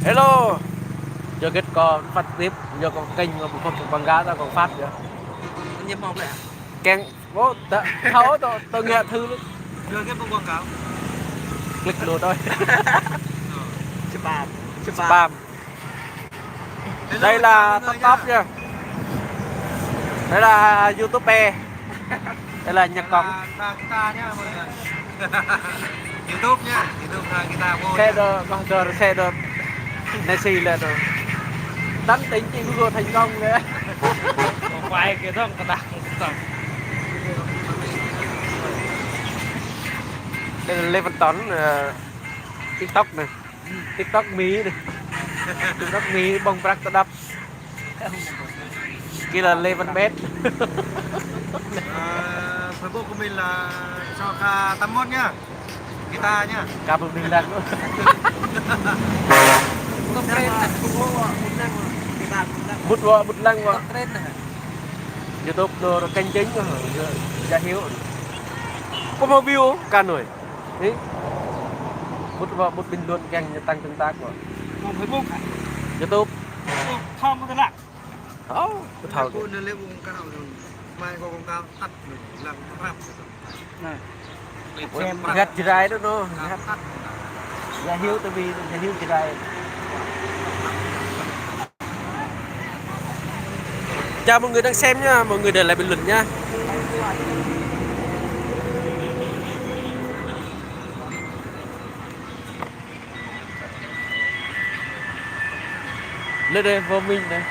Hello, giờ kết có phát tiếp, giờ còn kênh mà một quảng cáo ta còn phát nữa. Nhiễm màu vậy à? Keng, bố, thấu tôi nghe thư luôn. Đưa cái quảng cáo. Click luôn thôi. Spam. Spam. Đây là top top nha. Đây là YouTube. Đây là nhạc cổng. Thang guitar nhá mọi người. YouTube nhá, YouTube thang guitar vô. Xe đồ, bằng cờ xe đồ. Nessie là đồ. Tánh tính chỉ Google thành công đấy. Quay cái thông cả tặng. Đây là Lê Văn Tuấn, TikTok này. TikTok Mỹ này. TikTok Mỹ bông bạc đập. Kia là Lê Văn Bét. Facebook của mình là cho K81 nhá. Guitar nhá. Cảm ơn mình lần nữa. Bút lăng vào YouTube đồ kênh chính của Gia Hiếu. Có một view cả nổi. Đấy. Bút bình luận kênh tăng tương tác của Facebook YouTube. không có lạ. Thảo cô nên lấy vùng cao rồi mai có vùng cao tắt làm rap này xem gắt chỉ rai đó nó Gia Hiếu tại vì Gia Hiếu chỉ rai. Chào mọi người đang xem nhá, mọi người để lại bình luận nhá. Lên đây vô minh này.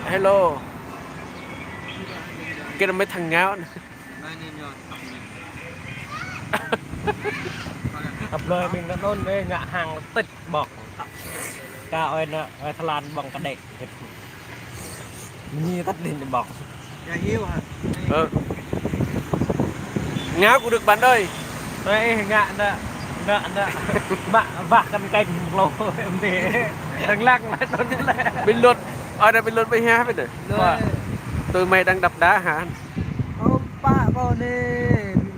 Hello. Cái là mấy thằng ngáo này. tập lời mình đã nôn với ngã hàng tích bọc ca ơi Thái Lan bằng cái đẹp như tắt đèn bọc nhà hiếu hả Ngáo cũng được bạn ơi. đây ngạn đó bạn vạc căn cành lồ em thì đang lăng lại tôi lên Bình luận ở đây bình luận với ha vậy này. Tụi mày đang đập đá hả? ba vào nè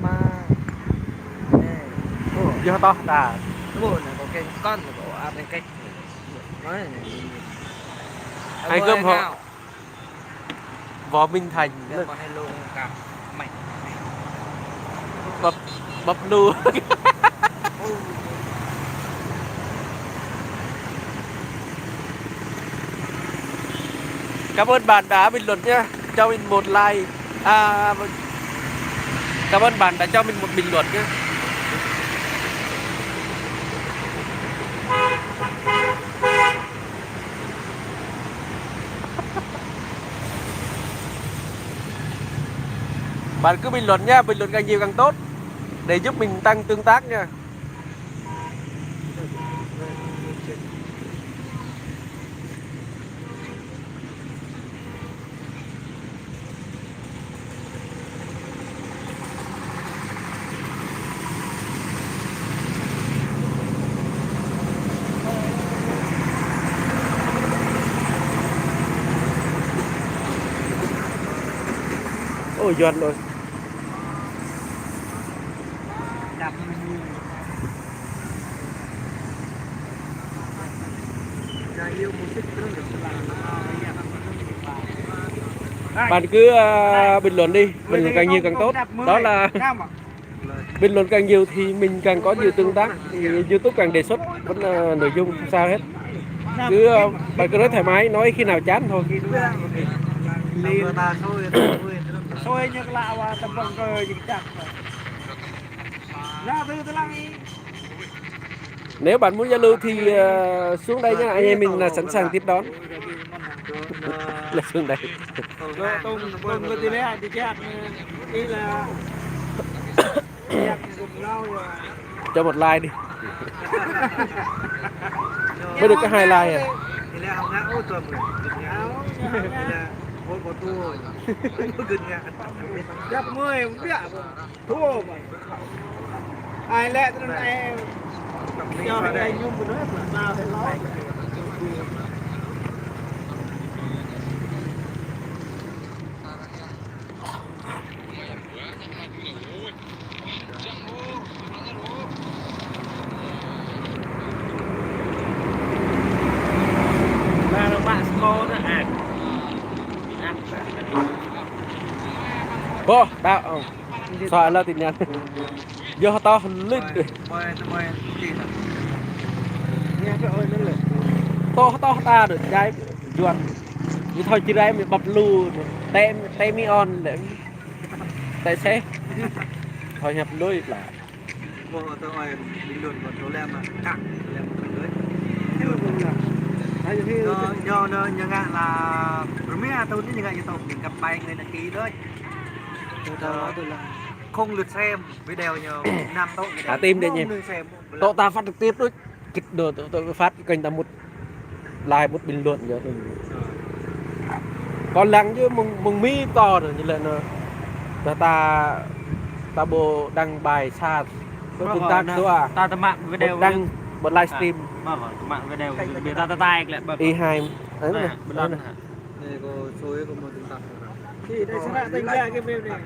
mà Do to à. buồn này có cái con của ăn cái cách nói Hai cơm họ Võ Minh Thành con hello cảm mạnh bập đu. Cảm ơn bạn đã bình luận nhé, cho mình một like. Cảm ơn bạn đã cho mình một bình luận nhé. Bạn cứ bình luận nha, bình luận càng nhiều càng tốt để giúp mình tăng tương tác nha. Ôi giòn rồi. Bạn cứ bình luận đi, bình luận càng nhiều càng tốt. Đó là bình luận càng nhiều thì mình càng có nhiều tương tác, thì YouTube càng đề xuất vẫn là nội dung không sao hết. Cứ bạn cứ nói thoải mái, nói khi nào chán thôi. Sôi như lạ và tập vận cờ dịch chặt ra từ lăng. Nếu bạn muốn giao lưu thì xuống đây nhá, anh em mình là sẵn sàng tiếp đón. Là xuống đây. Tôi có tí lẽ thì chặt ý là Cho một like đi. Mới được có 2 like à. thì là học ngã ô tuần rồi là ôi có tu rồi có gần ngã giáp 10 cũng biết thua mà ai lẽ tôi này cho anh nhung một nói nào thì nói Bo, đau. Soal là tin nhắn. Vô to lít. Mời chị hả? Nghe cái ơi nó là To ta được trái chuột. Như thôi chỉ ra mình bập lù tem mi on để tại xe. Thôi nhập lối là bộ tôi hỏi bình luận của số lem mà cạn lem một lưới do nhờ ngạn là mấy tôi như ngạn như tôi mình gặp bài người là ký đấy không lượt xem video nhờ năm tốt tim để nhỉ. Tổ ta phát trực tiếp đấy. Kịch đồ tôi phát kênh ta một like một bình luận nữa. Còn lắng chứ mừng mi to rồi như là nó ta bộ đăng bài xa tương tác đó ta mạng video đăng một livestream mạng video người ta tay lại bật i2 đấy này đây này có số có một tương tác thì đây sẽ lại thành ra cái video này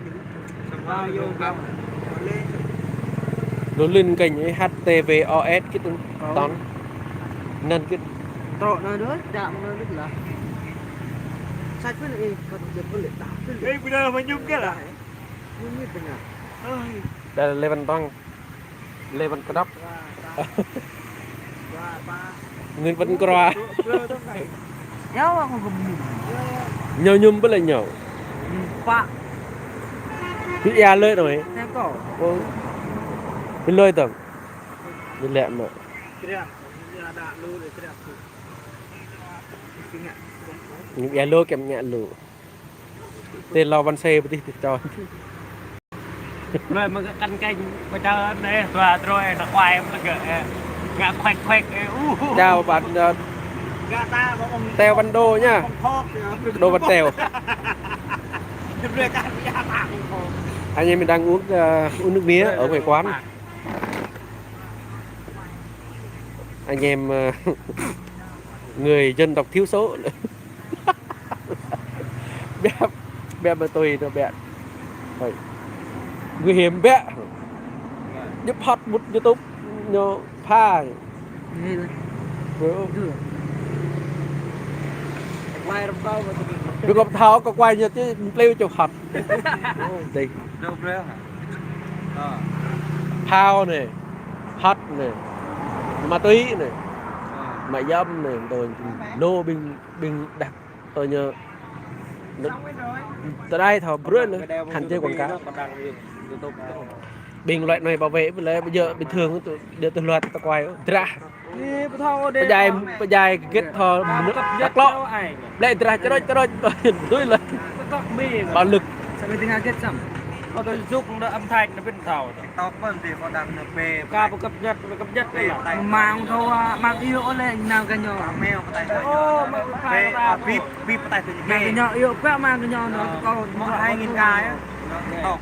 bao nhiêu gam nó lên kênh HTVOS cái tương tón nên cái trộn nó nữa chạm nó rất là sạch với lại còn được có lệ tạp cái video mà nhung cái là nhung như thế nào đây là Lê Văn Toan Lê Văn Cờ Đốc Nguyên Văn Cờ nhau mà còn nhậu nhung với lại nhậu bạn bị e lơi rồi xem cổ bị lơi tầm bị lẹm mà những e lơi kèm nhẹ lụ tên Lò Văn Xê đi cho rồi mà căn canh mà cho đây và rồi nó quay em là ngã khoạch khoạch chào bạn Teo Văn Đô nhá Đô Văn Teo anh em mình đang uống nước mía ở ngoài quán anh em người dân tộc thiếu số bé mà tôi nó bé nguy hiểm bé giúp hot một YouTube nhờ pha được gặp tháo có quay như chứ pleo chụp hot đây đâu pleo hả phao này hot này ma túy này mại dâm này rồi lô bình đặt tôi nhờ từ đây thọ bữa nữa hạn chế quảng cáo bình loại này bảo vệ bây giờ bình thường từ loạt ta quay ra bây giờ kết thọ đắc lọ lại ra cho đôi tôi là bạo lực tôi giúp nó âm thanh nó bên thầu tóc vẫn thì có đăng về ca cập nhật là mang thôi mang yêu lên nào cái nhỏ mail tại về vip tại từ cái nhỏ yêu quẹo mang cái nhỏ nó còn 2.000 cái tóc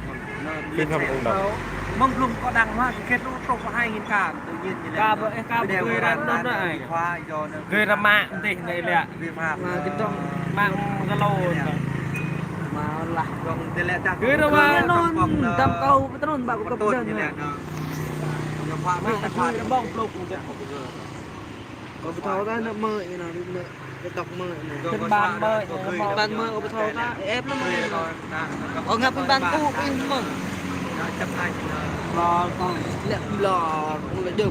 phim không cũng đâu mong lùng có đăng hoa kết lúc không có 2.000 cả tự nhiên như ca ca đều ra nó này khoa do gây ra mạng thì này lẹ vi phạm cái trong mạng zalo mà là còn tên lẽ chắc cứ đâu mà non tầm câu với tao bảo có tốt đơn như này là nó khoa mấy nó khoa nó bông lục có bị tháo ra nó mơ như nào đi nữa cái đọc mơ này bên ban mơ có bị tháo ra ép nó ở ngập bên ban cũ bên mơ chấp hành lò còn lò cũng là được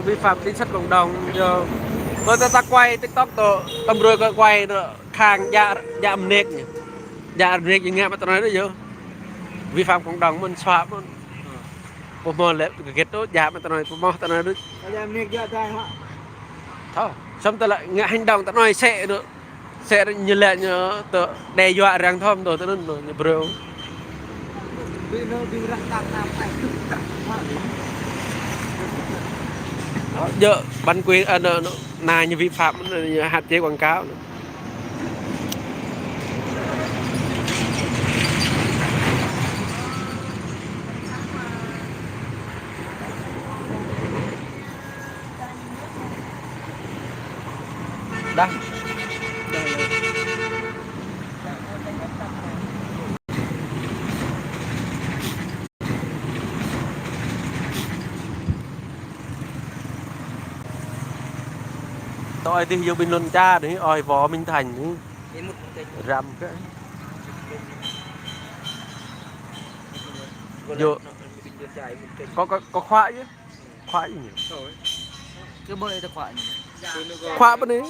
vi phạm chính sách cộng đồng giờ tôi ta quay TikTok tôi tâm rồi có quay nữa khang dạ âm nét như nghe mà tôi nói đó chứ vi phạm cộng đồng mình xóa mình một lẽ cái đó dạ mà tôi nói tôi nói đó thôi xong tôi lại nghe hành động tôi nói sẽ như lệ như tôi đe dọa rằng thôi tôi nói như bro giờ bản quyền này như vi phạm hạn chế quảng cáo nữa. Đây. Tôi thì vô bình luận cha đấy oi võ Minh Thành rằm cái vô có khóa chứ khóa gì nhỉ cái bơi ta khoản khóa bên đấy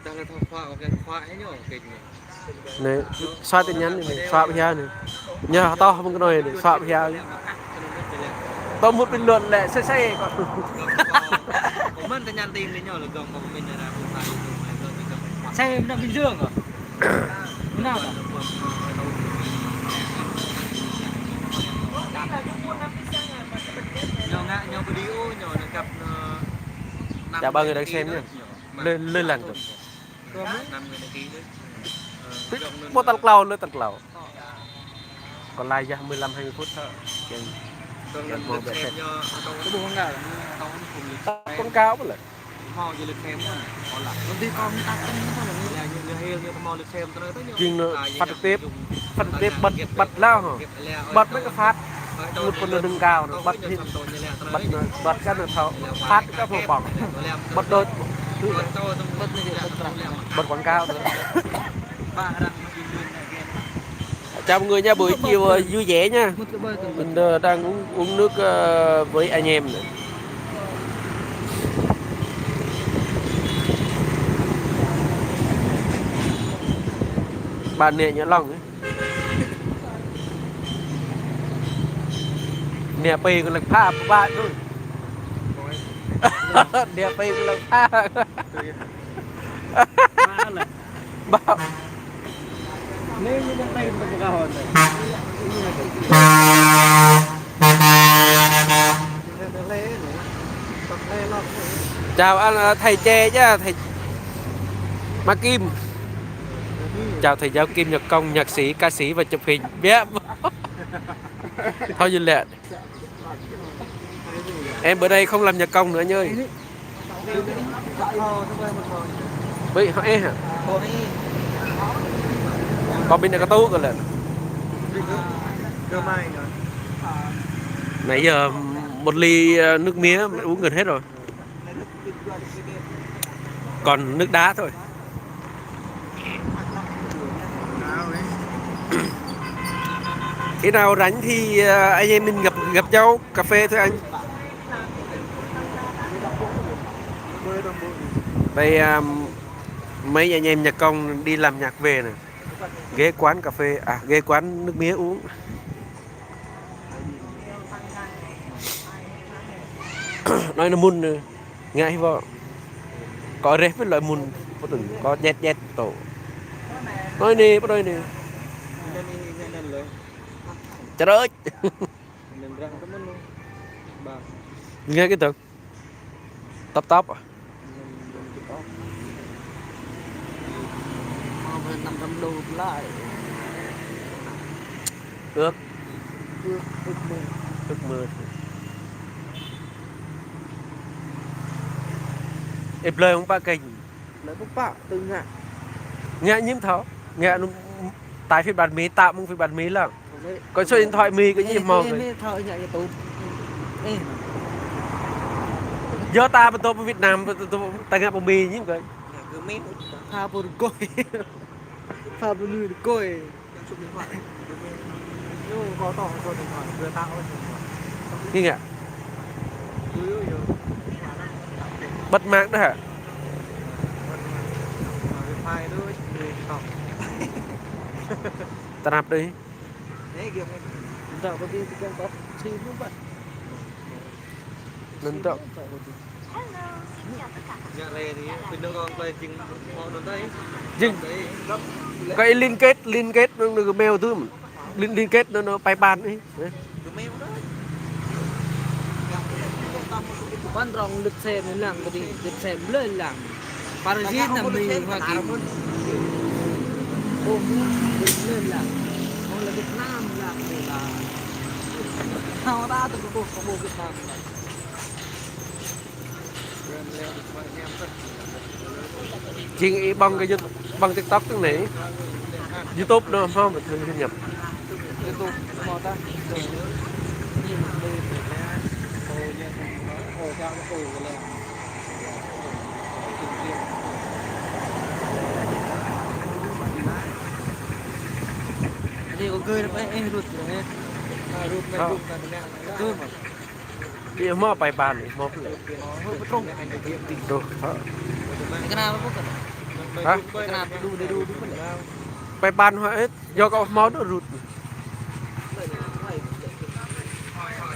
ta là thằng khoa cái khoa ấy nhở kịch này xóa tin nhắn này xóa bây giờ này nhờ to không có nói để xóa bây giờ tôi một bình luận lại xe còn cũng mất tin nhắn tìm đến nhở là gần của mình là không phải xe nó Bình Dương à thế nào cả nhỏ ngã nhỏ video nhỏ là gặp chào ba người đang xem nhá lên lên làng rồi một tật lầu lên tật lầu còn lại ra 15-20 phút thôi con xem cho cái buông ngả con cao vậy mò gì lực xem họ là công ty con ta không có là như heo như mò lực xem tôi nói chừng phát trực tiếp bật lao hả bật mấy cái phát một con đường cao nó bật thì bật cái nó tháo phát cái vô bỏng bật đôi bật quảng cáo nữa chào mọi người nha, buổi chiều vui vẻ nha. Mình đang uống nước với anh em này. Bạn nè nhớ lòng ấy. Nè pì còn là pha bạn thôi. Nè pì còn là pha. Bao. Nếu như đang tay mình có hồn này. Chào anh thầy Tre nhá, thầy Ma Kim. Chào thầy giáo Kim Nhật Công, nhạc sĩ, ca sĩ và chụp hình. Biết. Thôi dừng lẹ. Em bữa đây không làm nhạc công nữa nhơi. Bị họ hả? Còn bên này có tú rồi lẹ. Nãy giờ một ly nước mía uống gần hết rồi. Còn nước đá thôi. Khi nào rảnh thì anh em mình gặp nhau cà phê thôi anh. Đây mấy anh em nhạc công đi làm nhạc về này. Ghé quán cà phê, ghé quán nước mía uống. Nói nó mun ngại vô. Có rếp với loại mun, có dẹt tổ. Nói nè, bắt đôi nè. Trời ơi. Nghe cái từ tóc à? 500 đô lại. Ước mơ. Ước mơ. Em lời không ba kênh. Lấy bốc bạ từ ngạ. Ngạ nhiễm tháo. Ngạ nó tải phiên bản mì tạm không phiên bản mì là. Có số điện thoại mì cái gì màu rồi. Do ta bên tôi bên Việt Nam ta ngạ bông mì nhiễm cái. Pha bồn côi. Pha bồn nuôi côi. Nhưng có tỏ số điện thoại vừa tạo Như ngạ. Bật mạng đó hả? Ta nạp đi. Nên tạo. Cái liên kết nó mail thứ liên kết nó bay ban ấy. Quan trọng lực xem là cái lực xem lên là Paris là mình Hoa Kỳ. Ôm lên là còn là Việt Nam là họ đã từ có bộ Việt Nam này. Chị bằng TikTok cái này YouTube đâu không mà thường nhập YouTube mò ta thì có cười nó em rụt rồi rụt mày rụt là cơ mà đi mò bài bàn này mò hơi bất trung đồ cái nào nó có cần hả cái nào đu để đu đúng không bài bàn hết do có máu nó rụt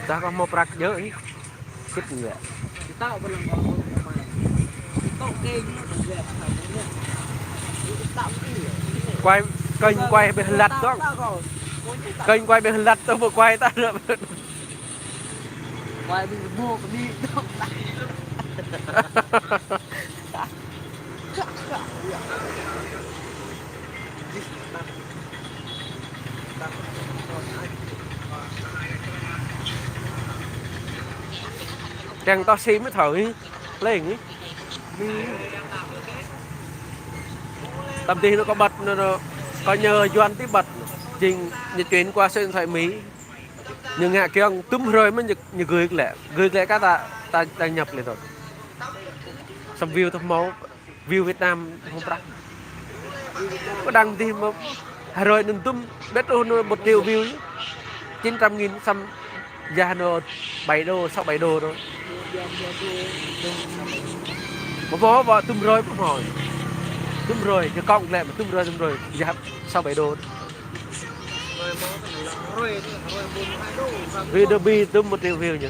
ta có mò bạc nhớ ấy kít nhẹ tạo bên lòng tạo kênh quay kênh quay bên lật đó kênh quay bên lật tôi vừa quay ta nữa quay đi mua đi chẳng to xí mới thở lên ấy tầm tí nó có bật nó có nhờ doan tí bật trình như chuyến qua sân thoại Mỹ nhưng ngạ kia ông túm rơi mới như gửi lẽ các ta nhập lại rồi xong view thông máu view Việt Nam không bắt có đăng thì mà rồi đừng túm biết ôn 1 triệu view 900.000 xong ra nó 7 đô 6-7 đô rồi mà bỏ túm rơi cũng hỏi túm rồi cho con lại mà túm rồi giá 6-7 đô vì đô bi túm 1 triệu view nhỉ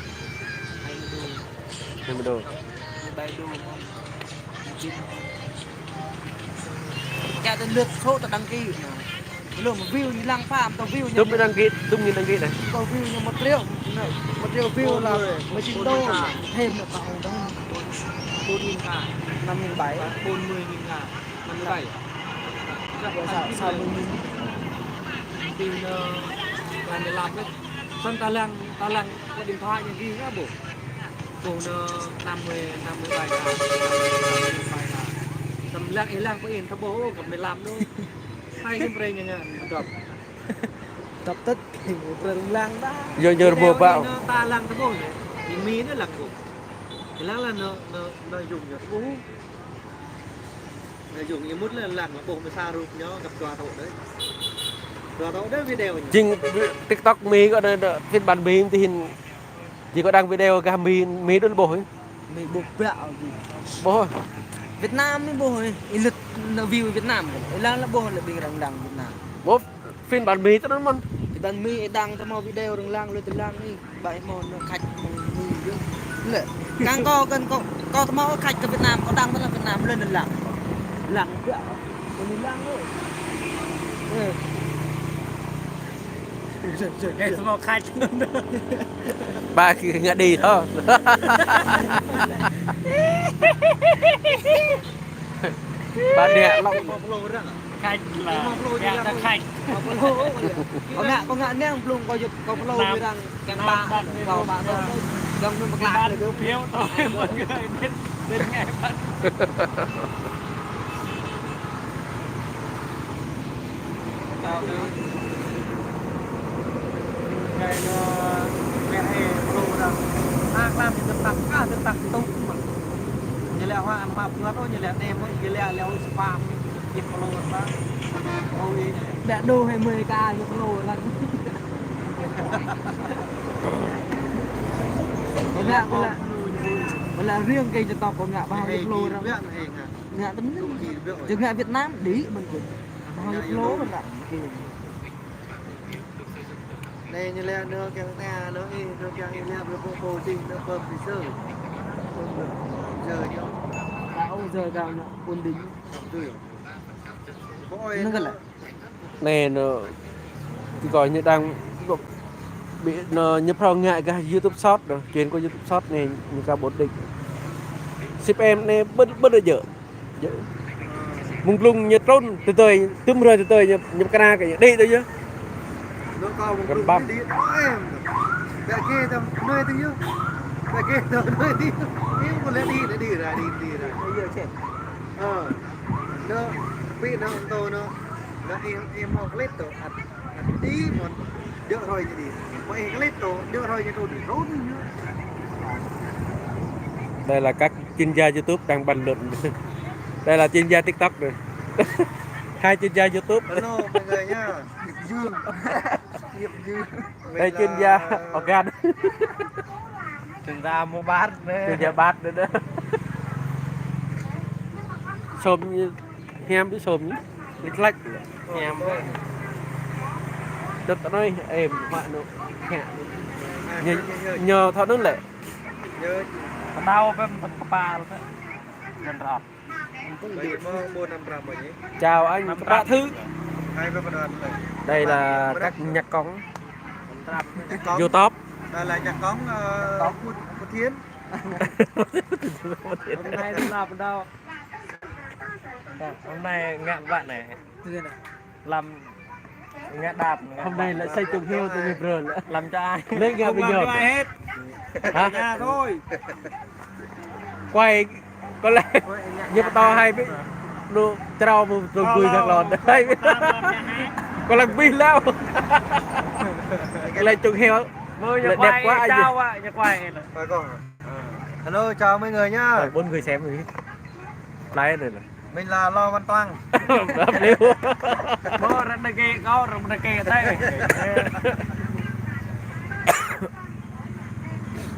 20 đô cha tên lượt số ta đăng ký lượng một view như lăng phạm tao view túm đăng ký này tao view như 1 triệu 1 triệu view là 19 đô thêm một tàu đó 4.000 cả 5.700 40.000 cả 57 sao thì là để làm đấy xong ta lăng có điện thoại như ghi nữa bộ nó 50 bài cả tầm lăng ấy lăng có in thaboกับไม่làm đâu hay cái bring nha tập tất thì một rừng lăng đó giờ bộ bão ta lăng thabo này thì mí nó lăng bộ thì lăng là nó dùng cho thabo nó dùng như mút là lăng là bộ mới xa rụt nhó gặp tòa thổ đấy video chính TikTok mi có phiên bản mi thì chỉ có đăng video cả mi đơn bộ ấy mi bộ bẹo gì bộ Việt Nam mới bộ ấy lực view Việt Nam là bộ là bị đăng Việt Nam bố phiên bản mi cho nó mон thì bản mi đăng cho một video đừng lăng lên từ lăng đi bảy món khách lệ càng co cần co mau khách ở Việt Nam có đăng là Việt Nam lên là lăng bẹo còn lăng thôi cái số khách ba khi ngã đi thôi ba đẻ lọc khách là khách có ngã nè luôn có lâu như rằng cái ba vào bạn thôi đồng một lạ được phiếu thôi mọi người đến ngày bắt cái mẹ hay lâu rằng làm thì được tặng tốt mà như là hoa mà vừa thôi như là em như là leo spam kịp lâu mà ôi đã đô 20k được lâu là là riêng cây cho tộc của ngạ bao nhiêu lô ra ngạ tính chứ ngạ Việt Nam đi mình cũng bao nhiêu lô mình lại đây như là nó cái ta nó cái là bộ trình nó phẩm thì sơ giờ nhá giờ cao nhá quân đính nó gần lại này nó gọi như đang bị nó nhập vào ngại cái YouTube Short rồi chuyến qua YouTube Short này như cả 4 định ship em này bất được dở mùng lung nhật trôn từ từ tüm rồi từ từ nhập cana cái đi thôi chứ nó cao một gần băm đi em mẹ kia tầm nơi tí chứ mẹ kia tầm nơi tí em còn lẽ đi ra bây giờ chết nó bị nó to nó em học lết tổ đi một đỡ thôi như đi mà em lết tổ đỡ thôi như tôi để rốt nữa đây là các chuyên gia YouTube đang bàn luận đây là chuyên gia TikTok rồi hai chuyên gia YouTube. Hello mọi người nhá. Nghiệp dương. Nghiệp dương. Đây chuyên gia organ. Chuyên gia mua bát đấy. Chuyên gia bát nữa đó. Xôm như hem với xôm nhé. Lịch lách hem với đất nói êm mà nó nhờ thọ nước lệ Nhớ Đau với một ba luôn đấy. Gần rọt. bây giờ mua 5 gram rồi nhỉ. chào anh các bạn thứ. Hai với phần đoàn này. Đây là các nhạc cống Cống. YouTube. Đây là nhạc cống của Thiến. Hôm nay đi làm đâu? Hôm nay ngạn bạn này Từ này. làm ngạn đạp Hôm nay lại xây trùng heo từ nghiệp rồi nữa. làm cho ai Lên nghe bây giờ hết. hả? Nhà thôi. Quay có lẽ như to hay biết nó trao một rồi cười thật lòn đấy. Có lần pin lao. Lại trùng heo mời lại nhà đẹp quay quá anh chào ạ nhà quay Phải không? Hello chào mọi người nhá. rồi 4 người xem rồi lái rồi là Mình là Lo Văn Toang. đáp liêu. mơ ra đây kê có rồi đây kê đây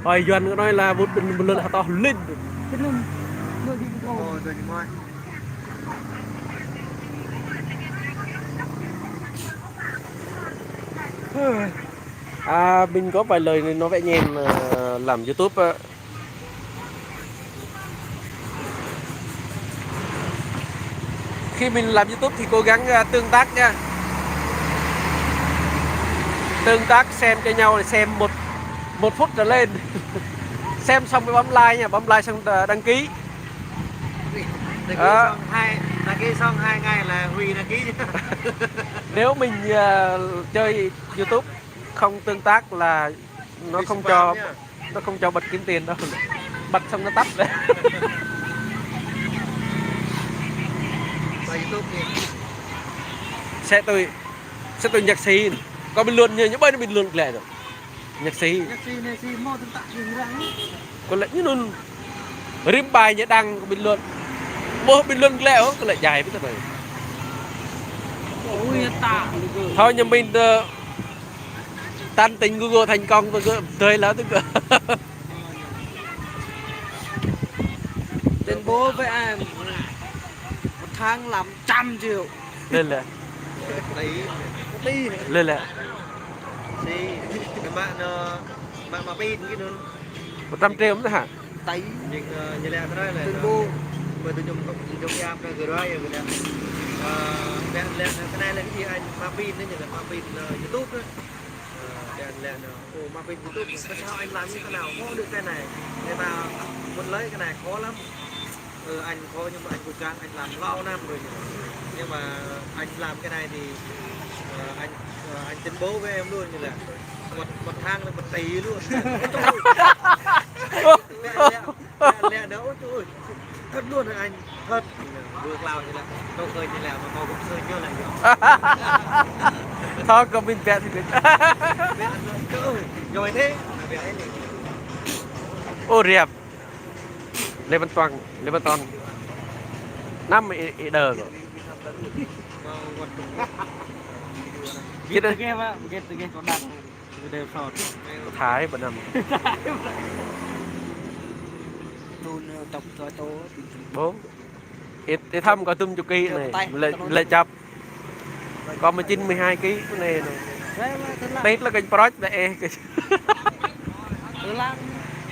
Hồi Doan có nói là một lần to lên. Cái lưng. Người đi ngồi. Ồ rồi đi ngoài. Mình có vài lời nói với anh em làm YouTube á. Khi mình làm YouTube thì cố gắng tương tác nha. Tương tác xem cho nhau để xem một phút trở lên. Xem xong mới bấm like nha, bấm like xong đăng ký. Đăng ký xong 2 ngày là Huy đăng ký nhá. Nếu mình chơi YouTube không tương tác là nó Đi không spam cho nhá. nó không cho bật kiếm tiền đâu. Bật xong nó tắt đấy. Và YouTube thì sẽ tôi nhạc sĩ có bình luận như những bên bình luận lại rồi nhạc sĩ Nhạc sĩ này sĩ mò tương tác gì ra. có lẽ như luôn rim bài nhớ đăng có bình luận một bình luận lẹ có lại dài biết thế này Ôi tạ. thôi nhưng mình tan tình Google thành công tôi cứ tươi lắm tôi cứ Tên bố với em. Một tháng làm 100 triệu. lên là lấy Đi. lên là thì các bạn bạn mà pin cái nữa 100 triệu nữa hả Tay. nhưng như là cái đó là Tên bố. bởi tôi dùng app cái đó rồi nè cái này là cái gì anh mà pin đấy như là mà pin YouTube đó là mà pin YouTube sao anh làm như thế nào có được cái này người ta muốn lấy cái này khó lắm anh khó nhưng mà anh cố gắng anh làm lâu năm rồi nhưng mà anh làm cái này thì anh tính bố với em luôn như là một tháng là 1 tỷ luôn lẹ đỡ trời thật luôn rồi anh thật vượt lao như là đâu khơi như là mà mau cũng khơi chưa lại thôi có mình vẽ thì biết rồi thế ô đẹp Lê Văn Toàn năm đờ rồi get the game á get the game có đăng đều sọt Thái bận nằm Đồn tổng cho tố. bố ít thăm có tum chục ký này lại chập còn 12 ký cái này tết là kênh project này Lang.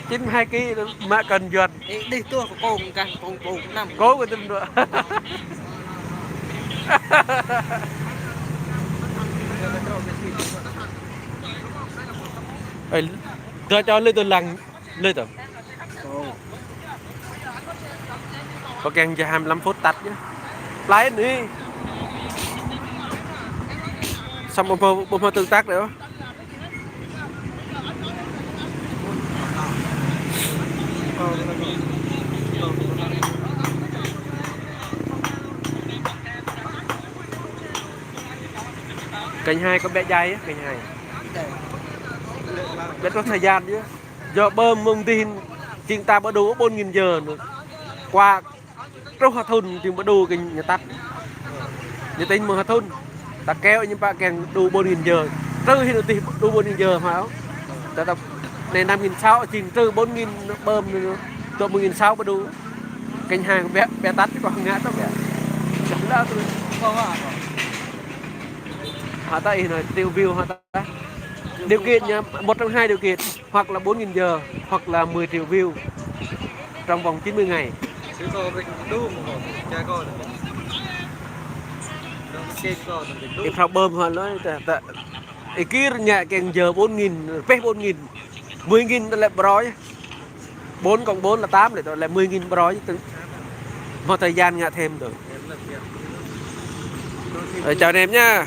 92 ký mà cần duyệt Đi tua của cồn càng cồn nằm. cố của tum nữa tôi cho lên từ lăng lên từ có càng cho 25 phút tắt nhé lái đi xong một tương tác nữa kênh 2 có bé dây á kênh 2 bé có thời gian chứ do bơm thông tin chúng ta bắt đủ 4.000 giờ nữa qua rất là thun thì bắt đủ kênh nhà tắt như tính mà thun ta kéo nhưng bạn càng đủ 4.000 giờ trừ thì được đủ 4.000 giờ phải không ta tập này 5.600 chỉ trừ 4.000 bơm nữa tụi 1.600 mới đủ canh hàng bé tắt còn ngã tao bé chẳng ra tôi Không ạ. hạ tay này tiêu view hạ tay điều kiện nha, một trong hai điều kiện hoặc là 4.000 giờ hoặc là 10 triệu view trong vòng 90 ngày. Chứ có mình đủ một cha con được. Nó kê con được đủ. Cái phao bơm họ nói cái kia nhẹ càng giờ 4.000 phép 4.000 10.000 là bro 4 cộng 4 là 8 để là 10.000 bro chứ một thời gian ngã thêm được. Chào anh em nha.